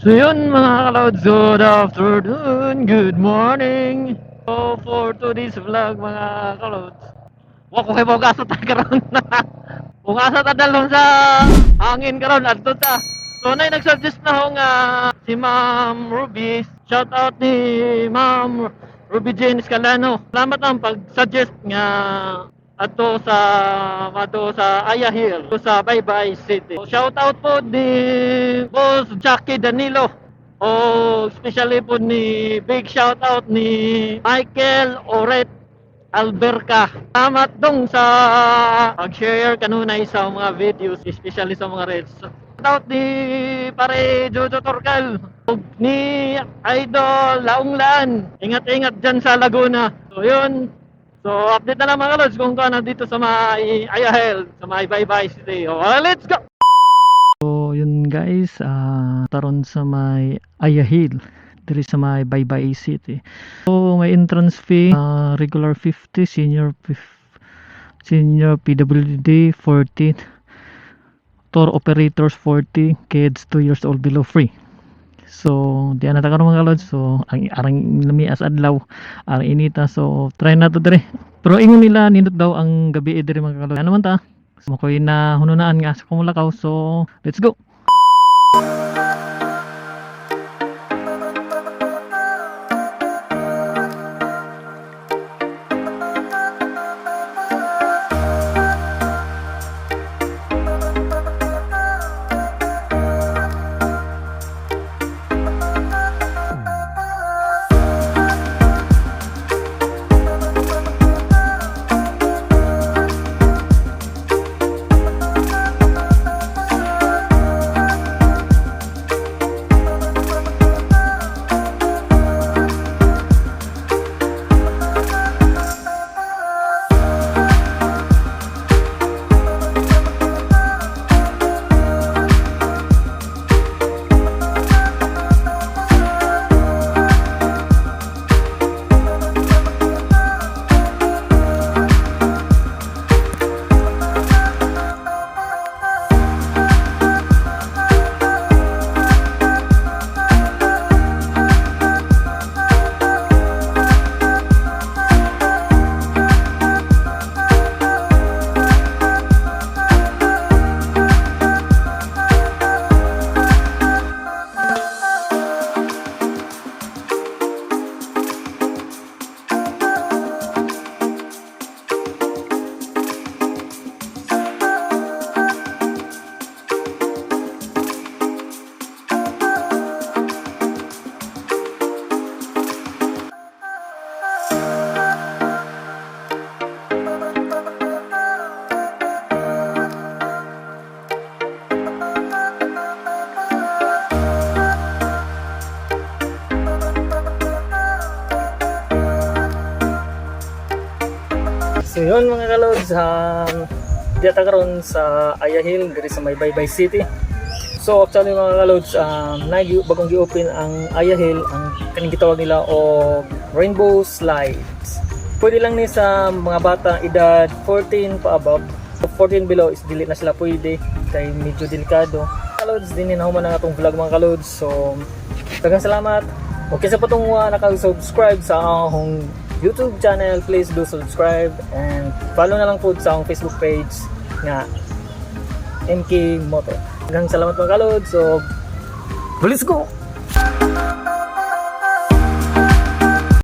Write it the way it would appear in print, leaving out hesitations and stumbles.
So yun mga ka-Lods, good afternoon, good morning. So for today's vlog mga ka-Lods, wa ko kay pagasa ta karon na. Kung asa ta dalon sa hangin karon adto ta. So nay nagsuggest na ho nga si Ma'am Ruby. Shout out ni Ma'am Ruby Jane Escalano. Salamat ang pag-suggest nga ato sa Aya Hill, sa Baybay City. So, shout out po ni Boss Jackie Danilo. O especially po ni big shout out ni Michael Oret Alberca. Salamat dong sa pag-share kanunay sa mga videos, especially sa mga reels. Shout out ni pare Jojo Torcal ug ni Idol Launglan. Ingat-ingat dyan sa Laguna. So yun. So update na lang mga lods kung kano dito sa may Ayahel, sa may Baybay City. O, let's go! So yun guys, taron sa may Ayahil diri sa may Baybay City. So may entrance fee, regular 50, senior PWD 40, tour operators 40, kids 2 years old below free. So di ana ta karon mga lods. So ang arang lami as adlaw, arang inita, so try na to dire. Pero ingon nila nindot daw ang gabi dire mga lods. Ano man ta? So koy na hununaan nga sa kumulakaw. So let's go. So yun mga kalods, dito karon sa Ayahil diri sa may Baybay City. So actually mga kalods, bagong gi-open ang Ayahil, ang kaning gitawag nila o Rainbow Slides. Pwede lang ni sa mga bata edad 14 pa above. 14 below is dili na sila pwede kay medyo delikado. Kalods, din na human ang atong vlog mga kalods. So daghang salamat. Okay sa patong naka-subscribe sa akong YouTube channel, please do subscribe and follow na lang po sa akong Facebook page nga MK Moto. Hanggang salamat mga kalod. So let's go!